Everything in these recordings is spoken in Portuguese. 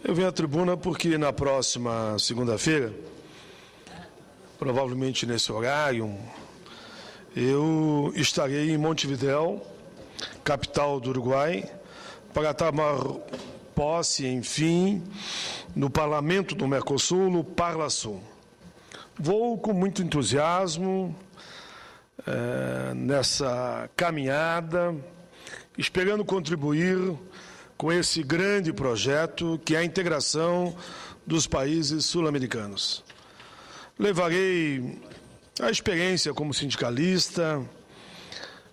Eu venho à tribuna porque na próxima segunda-feira, provavelmente nesse horário, eu estarei em Montevidéu, capital do Uruguai, para tomar posse, enfim, no Parlamento do Mercosul, no Parlasul. Vou com muito entusiasmo nessa caminhada, esperando contribuir com esse grande projeto que é a integração dos países sul-americanos. Levarei a experiência como sindicalista,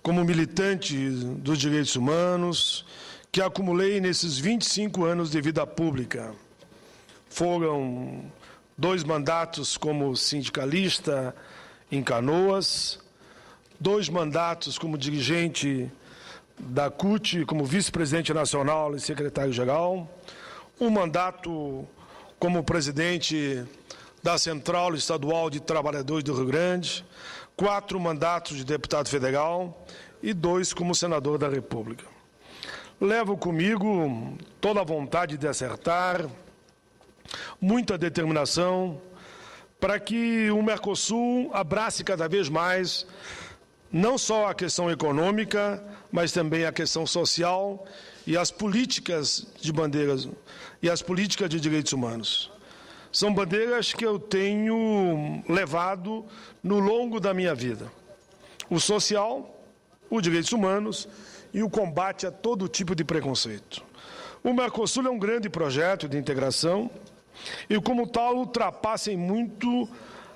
como militante dos direitos humanos, que acumulei nesses 25 anos de vida pública. Foram 2 mandatos como sindicalista em Canoas, 2 mandatos como dirigente da CUT, como vice-presidente nacional e secretário-geral, 1 mandato como presidente da Central Estadual de Trabalhadores do Rio Grande, 4 mandatos de deputado federal e 2 como senador da República. Levo comigo toda a vontade de acertar, muita determinação, para que o Mercosul abrace cada vez mais não só a questão econômica, mas também a questão social e as políticas de bandeiras e as políticas de direitos humanos. São bandeiras que eu tenho levado no longo da minha vida. O social, os direitos humanos e o combate a todo tipo de preconceito. O Mercosul é um grande projeto de integração e, como tal, ultrapassa em muito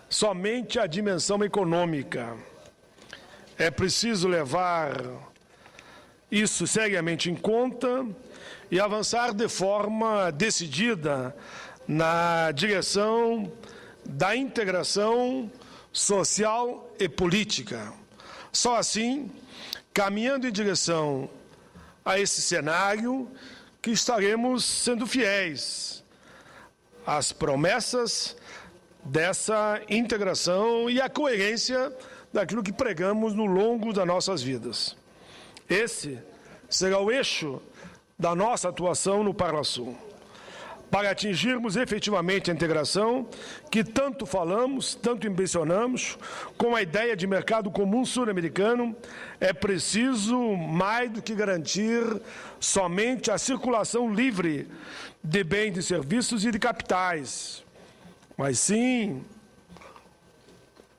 somente a dimensão econômica. É preciso levar isso seriamente em conta e avançar de forma decidida na direção da integração social e política. Só assim, caminhando em direção a esse cenário, que estaremos sendo fiéis às promessas dessa integração e à coerência daquilo que pregamos no longo das nossas vidas. Esse será o eixo da nossa atuação no Parlasul. Para atingirmos efetivamente a integração que tanto falamos, tanto ambicionamos, com a ideia de mercado comum sul-americano, é preciso mais do que garantir somente a circulação livre de bens, de serviços e de capitais, mas sim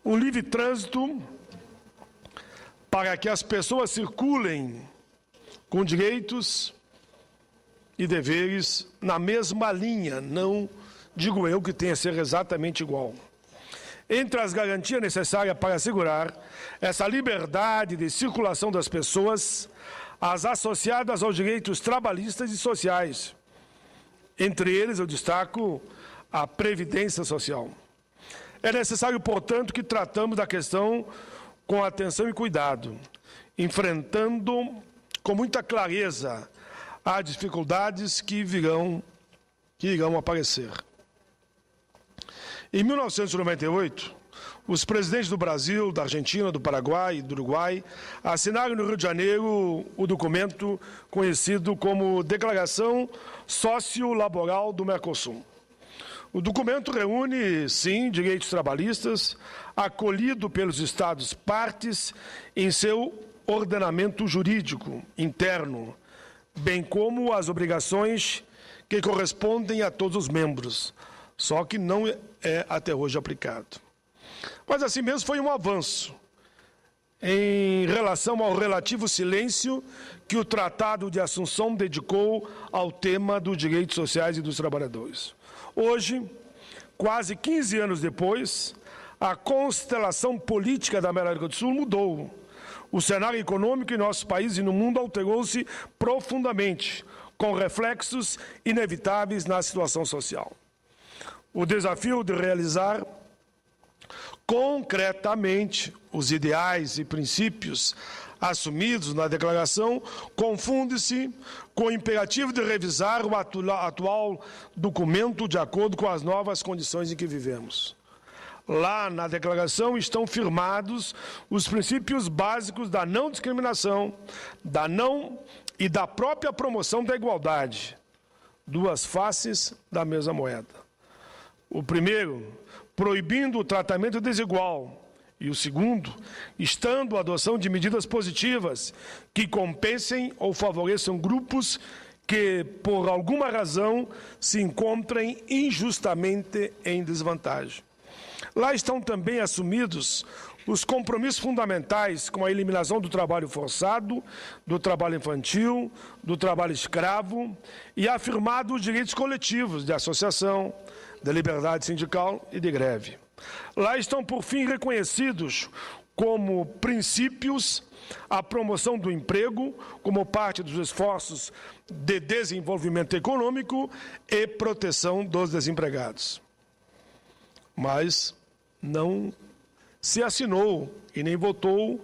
o livre trânsito para que as pessoas circulem com direitos e deveres na mesma linha, não digo eu que tenha que ser exatamente igual. Entre as garantias necessárias para assegurar essa liberdade de circulação das pessoas, as associadas aos direitos trabalhistas e sociais. Entre eles, eu destaco a Previdência Social. É necessário, portanto, que tratamos da questão com atenção e cuidado, enfrentando com muita clareza as dificuldades que irão aparecer. Em 1998, os presidentes do Brasil, da Argentina, do Paraguai e do Uruguai assinaram no Rio de Janeiro o documento conhecido como Declaração Sociolaboral do Mercosul. O documento reúne, sim, direitos trabalhistas, acolhido pelos Estados partes em seu ordenamento jurídico interno, bem como as obrigações que correspondem a todos os membros, só que não é até hoje aplicado. Mas assim mesmo foi um avanço em relação ao relativo silêncio que o Tratado de Assunção dedicou ao tema dos direitos sociais e dos trabalhadores. Hoje, quase 15 anos depois, a constelação política da América do Sul mudou. O cenário econômico em nosso país e no mundo alterou-se profundamente, com reflexos inevitáveis na situação social. O desafio de realizar concretamente os ideais e princípios assumidos na declaração confunde-se com o imperativo de revisar o atual documento de acordo com as novas condições em que vivemos. Lá na declaração estão firmados os princípios básicos da não discriminação, da própria promoção da igualdade, duas faces da mesma moeda. O primeiro, proibindo o tratamento desigual, e o segundo, estando a adoção de medidas positivas que compensem ou favoreçam grupos que, por alguma razão, se encontrem injustamente em desvantagem. Lá estão também assumidos os compromissos fundamentais com a eliminação do trabalho forçado, do trabalho infantil, do trabalho escravo e afirmados os direitos coletivos de associação, de liberdade sindical e de greve. Lá estão, por fim, reconhecidos como princípios a promoção do emprego como parte dos esforços de desenvolvimento econômico e proteção dos desempregados. Mas não se assinou e nem votou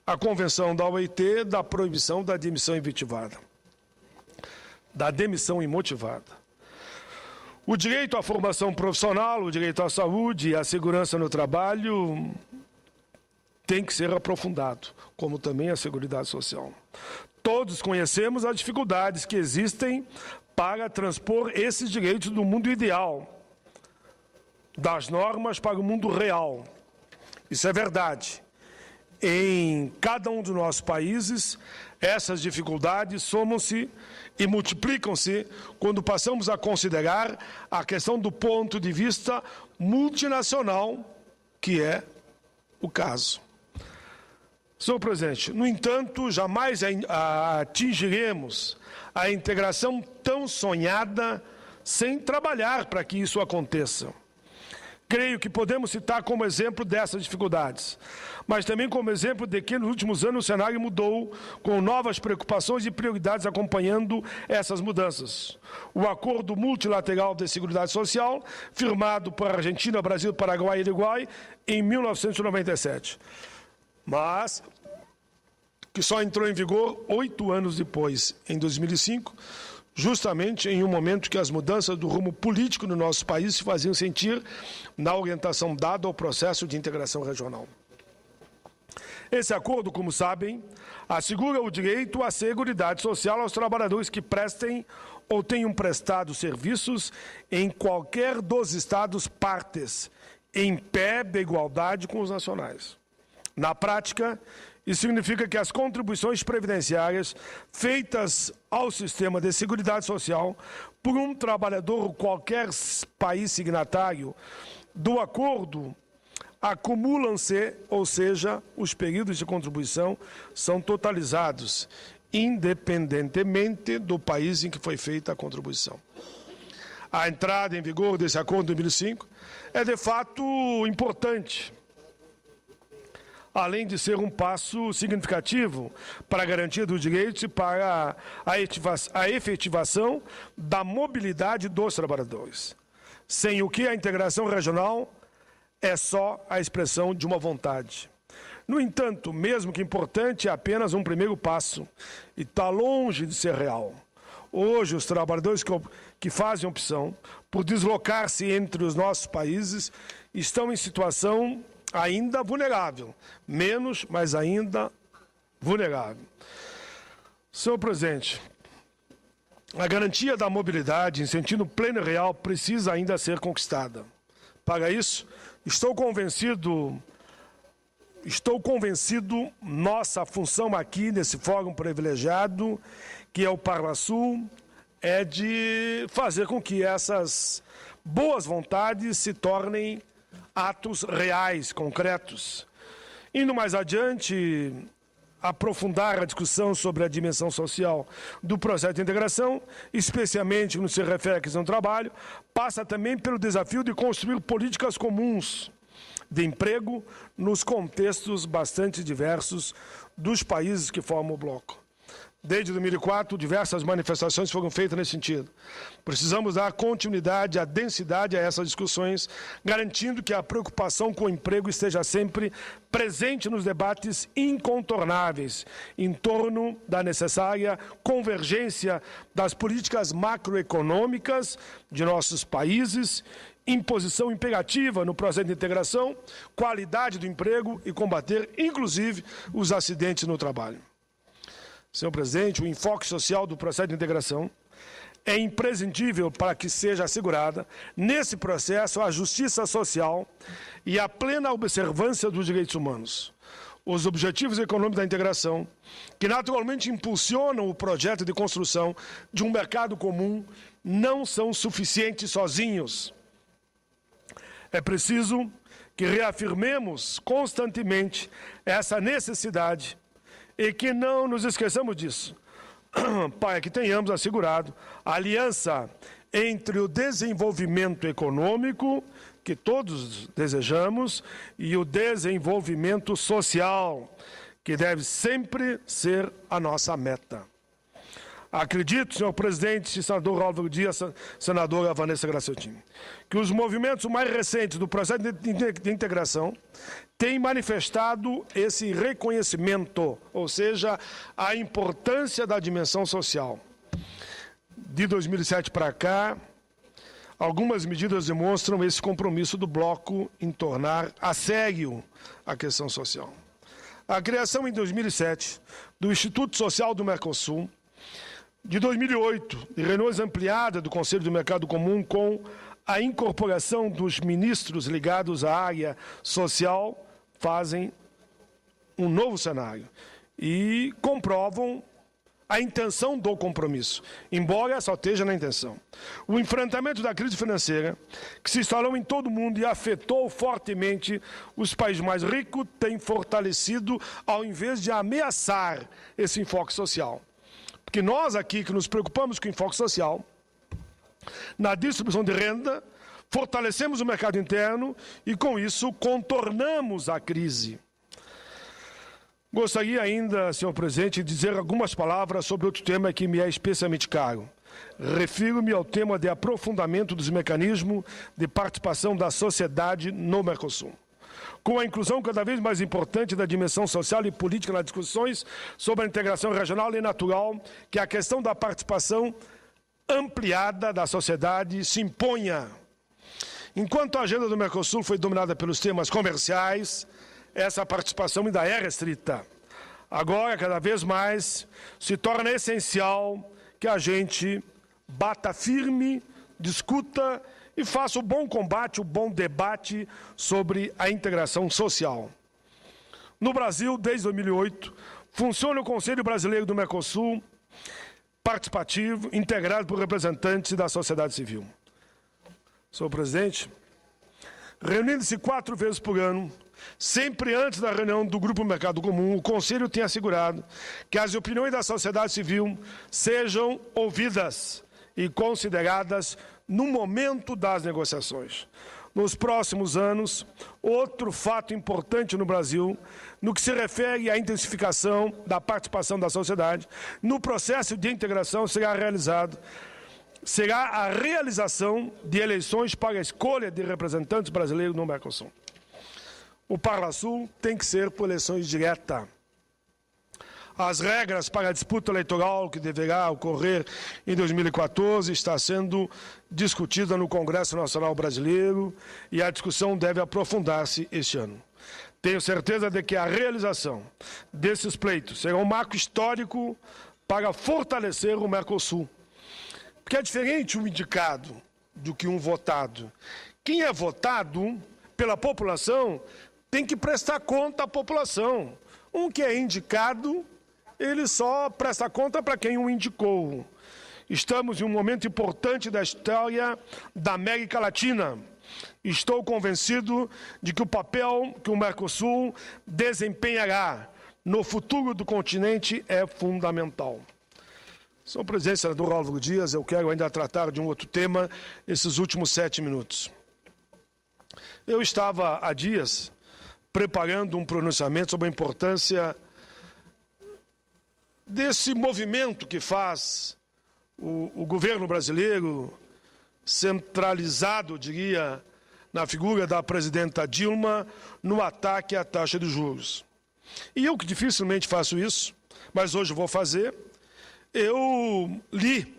a Convenção da OIT da proibição da demissão invitivada, da demissão imotivada. O direito à formação profissional, o direito à saúde e à segurança no trabalho tem que ser aprofundado, como também a Seguridade Social. Todos conhecemos as dificuldades que existem para transpor esses direitos do mundo ideal, das normas para o mundo real. Isso é verdade. Em cada um dos nossos países, essas dificuldades somam-se e multiplicam-se quando passamos a considerar a questão do ponto de vista multinacional, que é o caso. Senhor presidente, no entanto, jamais atingiremos a integração tão sonhada sem trabalhar para que isso aconteça. Creio que podemos citar como exemplo dessas dificuldades, mas também como exemplo de que nos últimos anos o cenário mudou, com novas preocupações e prioridades acompanhando essas mudanças. O Acordo Multilateral de Seguridade Social, firmado por Argentina, Brasil, Paraguai e Uruguai em 1997, mas que só entrou em vigor 8 anos depois, em 2005, justamente em um momento que as mudanças do rumo político no nosso país se faziam sentir na orientação dada ao processo de integração regional. Esse acordo, como sabem, assegura o direito à seguridade social aos trabalhadores que prestem ou tenham prestado serviços em qualquer dos estados partes, em pé de igualdade com os nacionais. Na prática, isso significa que as contribuições previdenciárias feitas ao sistema de seguridade social por um trabalhador qualquer país signatário do acordo acumulam-se, ou seja, os períodos de contribuição são totalizados, independentemente do país em que foi feita a contribuição. A entrada em vigor desse acordo em 2005 é, de fato, importante, além de ser um passo significativo para a garantia dos direitos e para a efetivação da mobilidade dos trabalhadores, sem o que a integração regional é só a expressão de uma vontade. No entanto, mesmo que importante, é apenas um primeiro passo e está longe de ser real. Hoje, os trabalhadores que fazem opção por deslocar-se entre os nossos países estão em situação ainda vulnerável, menos, mas ainda vulnerável. Senhor presidente, a garantia da mobilidade em sentido pleno e real precisa ainda ser conquistada. Para isso, estou convencido, nossa função aqui nesse fórum privilegiado, que é o Parlasul, é de fazer com que essas boas vontades se tornem atos reais, concretos. Indo mais adiante, aprofundar a discussão sobre a dimensão social do processo de integração, especialmente no que se refere à questão do trabalho, passa também pelo desafio de construir políticas comuns de emprego nos contextos bastante diversos dos países que formam o bloco. Desde 2004, diversas manifestações foram feitas nesse sentido. Precisamos dar continuidade, a densidade a essas discussões, garantindo que a preocupação com o emprego esteja sempre presente nos debates incontornáveis em torno da necessária convergência das políticas macroeconômicas de nossos países, imposição imperativa no processo de integração, qualidade do emprego e combater, inclusive, os acidentes no trabalho. Senhor presidente, o enfoque social do processo de integração é imprescindível para que seja assegurada, nesse processo, a justiça social e a plena observância dos direitos humanos. Os objetivos econômicos da integração, que naturalmente impulsionam o projeto de construção de um mercado comum, não são suficientes sozinhos. É preciso que reafirmemos constantemente essa necessidade e que não nos esqueçamos disso, para que tenhamos assegurado a aliança entre o desenvolvimento econômico, que todos desejamos, e o desenvolvimento social, que deve sempre ser a nossa meta. Acredito, senhor presidente, senador Álvaro Dias, senadora Vanessa Graciotin, que os movimentos mais recentes do processo de integração têm manifestado esse reconhecimento, ou seja, a importância da dimensão social. De 2007 para cá, algumas medidas demonstram esse compromisso do bloco em tornar a sério a questão social. A criação em 2007 do Instituto Social do Mercosul, de 2008, de reuniões ampliadas do Conselho do Mercado Comum com a incorporação dos ministros ligados à área social, fazem um novo cenário e comprovam a intenção do compromisso, embora só esteja na intenção. O enfrentamento da crise financeira, que se instalou em todo o mundo e afetou fortemente os países mais ricos, tem fortalecido ao invés de ameaçar esse enfoque social. Porque nós aqui que nos preocupamos com o enfoque social, na distribuição de renda, fortalecemos o mercado interno e, com isso, contornamos a crise. Gostaria ainda, senhor presidente, de dizer algumas palavras sobre outro tema que me é especialmente caro. Refiro-me ao tema de aprofundamento dos mecanismos de participação da sociedade no Mercosul. Com a inclusão cada vez mais importante da dimensão social e política nas discussões sobre a integração regional, é natural que a questão da participação ampliada da sociedade se imponha. Enquanto a agenda do Mercosul foi dominada pelos temas comerciais, essa participação ainda é restrita. Agora, cada vez mais, se torna essencial que a gente bata firme, discuta e faça o bom combate, o bom debate sobre a integração social. No Brasil, desde 2008, funciona o Conselho Brasileiro do Mercosul, participativo, integrado por representantes da sociedade civil. Senhor presidente, reunindo-se 4 vezes por ano, sempre antes da reunião do Grupo Mercado Comum, o Conselho tem assegurado que as opiniões da sociedade civil sejam ouvidas e consideradas no momento das negociações. Nos próximos anos, outro fato importante no Brasil, no que se refere à intensificação da participação da sociedade, no processo de integração será a realização de eleições para a escolha de representantes brasileiros no Mercosul. O Parlasul tem que ser por eleições diretas. As regras para a disputa eleitoral que deverá ocorrer em 2014 está sendo discutida no Congresso Nacional Brasileiro e a discussão deve aprofundar-se este ano. Tenho certeza de que a realização desses pleitos será um marco histórico para fortalecer o Mercosul. Porque é diferente um indicado do que um votado. Quem é votado pela população tem que prestar conta à população. Um que é indicado, ele só presta conta para quem o indicou. Estamos em um momento importante da história da América Latina. Estou convencido de que o papel que o Mercosul desempenhará no futuro do continente é fundamental. Senhor presidente, senador Álvaro Dias, eu quero ainda tratar de um outro tema nesses últimos 7 minutos. Eu estava há dias preparando um pronunciamento sobre a importância desse movimento que faz o governo brasileiro, centralizado, diria, na figura da presidenta Dilma, no ataque à taxa de juros. E eu que dificilmente faço isso, mas hoje vou fazer, eu li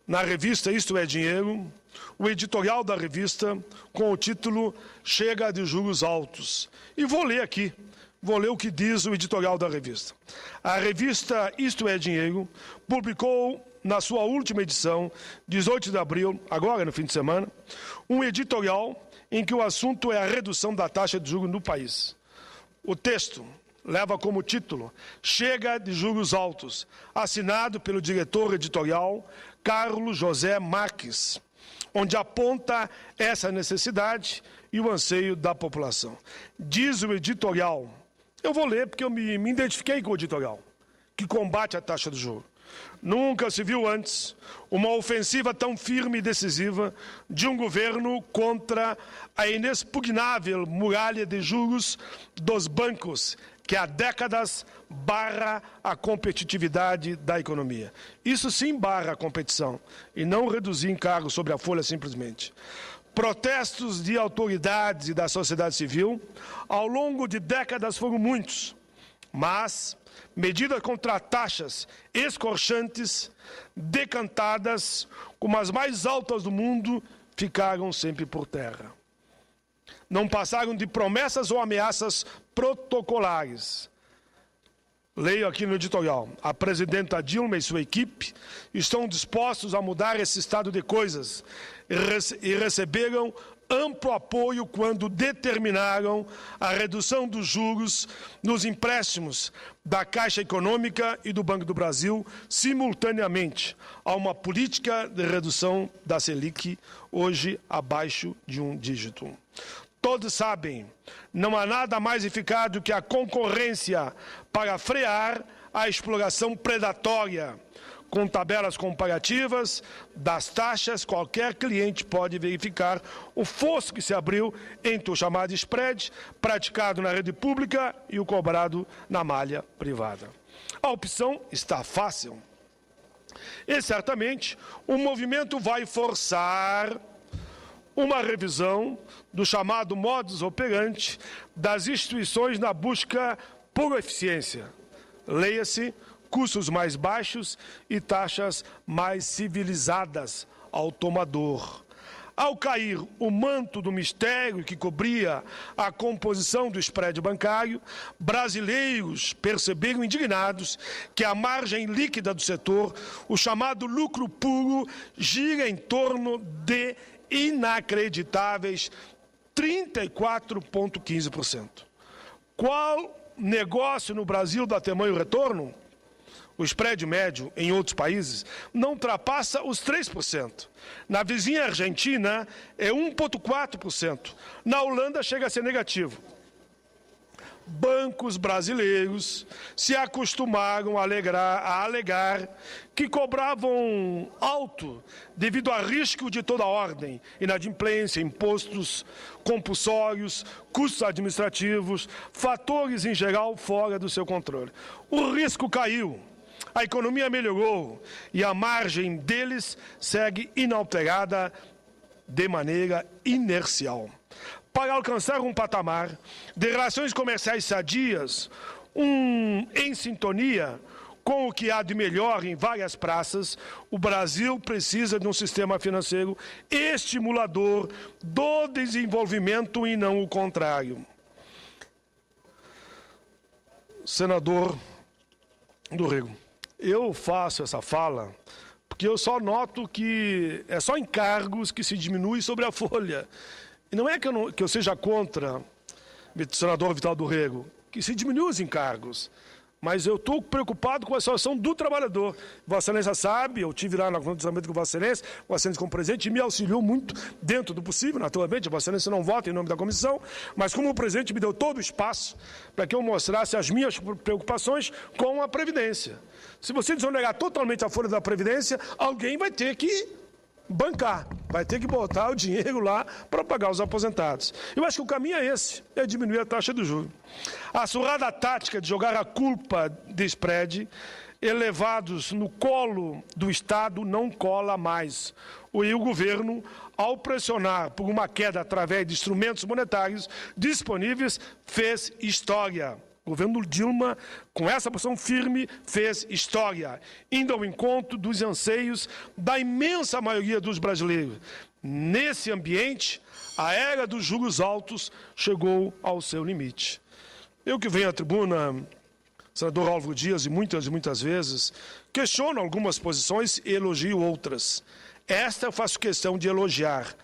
na revista Isto é Dinheiro, o editorial da revista com o título Chega de Juros Altos. E vou ler aqui, vou ler o que diz o editorial da revista. A revista Isto é Dinheiro publicou na sua última edição, 18 de abril, agora no fim de semana, um editorial em que o assunto é a redução da taxa de juros no país. O texto leva como título Chega de Juros Altos, assinado pelo diretor editorial Carlos José Marques, onde aponta essa necessidade e o anseio da população. Diz o editorial, eu vou ler porque eu me identifiquei com o editorial, que combate a taxa de juros. Nunca se viu antes uma ofensiva tão firme e decisiva de um governo contra a inexpugnável muralha de juros dos bancos, que há décadas barra a competitividade da economia. Isso sim barra a competição, e não reduzir encargos sobre a folha simplesmente. Protestos de autoridades e da sociedade civil ao longo de décadas foram muitos, mas medidas contra taxas escorchantes, decantadas, como as mais altas do mundo, ficaram sempre por terra. Não passaram de promessas ou ameaças protocolares. Leio aqui no editorial. A presidenta Dilma e sua equipe estão dispostos a mudar esse estado de coisas e receberam amplo apoio quando determinaram a redução dos juros nos empréstimos da Caixa Econômica e do Banco do Brasil simultaneamente a uma política de redução da Selic, hoje abaixo de um dígito. Todos sabem, não há nada mais eficaz do que a concorrência para frear a exploração predatória. Com tabelas comparativas das taxas, qualquer cliente pode verificar o fosso que se abriu entre o chamado spread, praticado na rede pública, e o cobrado na malha privada. A opção está fácil. E, certamente, o movimento vai forçar uma revisão do chamado modus operandi das instituições na busca por eficiência. Leia-se, custos mais baixos e taxas mais civilizadas ao tomador. Ao cair o manto do mistério que cobria a composição do spread bancário, brasileiros perceberam indignados que a margem líquida do setor, o chamado lucro puro, gira em torno de inacreditáveis 34,15%. Qual negócio no Brasil dá tamanho retorno? O spread médio em outros países não ultrapassa os 3%. Na vizinha Argentina é 1,4%. Na Holanda chega a ser negativo. Bancos brasileiros se acostumaram a alegar que cobravam alto devido a risco de toda ordem, inadimplência, impostos compulsórios, custos administrativos, fatores em geral fora do seu controle. O risco caiu, a economia melhorou e a margem deles segue inalterada de maneira inercial. Para alcançar um patamar de relações comerciais sadias, em sintonia com o que há de melhor em várias praças, o Brasil precisa de um sistema financeiro estimulador do desenvolvimento e não o contrário. Senador do Rego, eu faço essa fala porque eu só noto que é só encargos que se diminui sobre a folha. E não é que eu seja contra, senador Vital do Rego, que se diminua os encargos, mas eu estou preocupado com a situação do trabalhador. Vossa Excelência sabe, eu estive lá no aconselhamento com Vossa Excelência como presidente, e me auxiliou muito dentro do possível, naturalmente, Vossa Excelência não vota em nome da comissão, mas como o presidente me deu todo o espaço para que eu mostrasse as minhas preocupações com a Previdência. Se você desonerar totalmente a folha da Previdência, alguém vai ter que bancar, vai ter que botar o dinheiro lá para pagar os aposentados. Eu acho que o caminho é esse, é diminuir a taxa de juros. A surrada tática de jogar a culpa de spread elevados no colo do Estado não cola mais. E o governo, ao pressionar por uma queda através de instrumentos monetários disponíveis, fez história. O governo Dilma, com essa posição firme, fez história, indo ao encontro dos anseios da imensa maioria dos brasileiros. Nesse ambiente, a era dos juros altos chegou ao seu limite. Eu que venho à tribuna senador Álvaro Dias, e muitas vezes, questiono algumas posições e elogio outras. Esta eu faço questão de elogiar.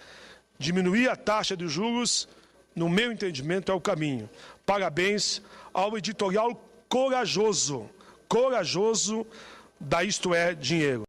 Diminuir a taxa de juros, no meu entendimento, é o caminho. Parabéns ao editorial corajoso da Isto É Dinheiro.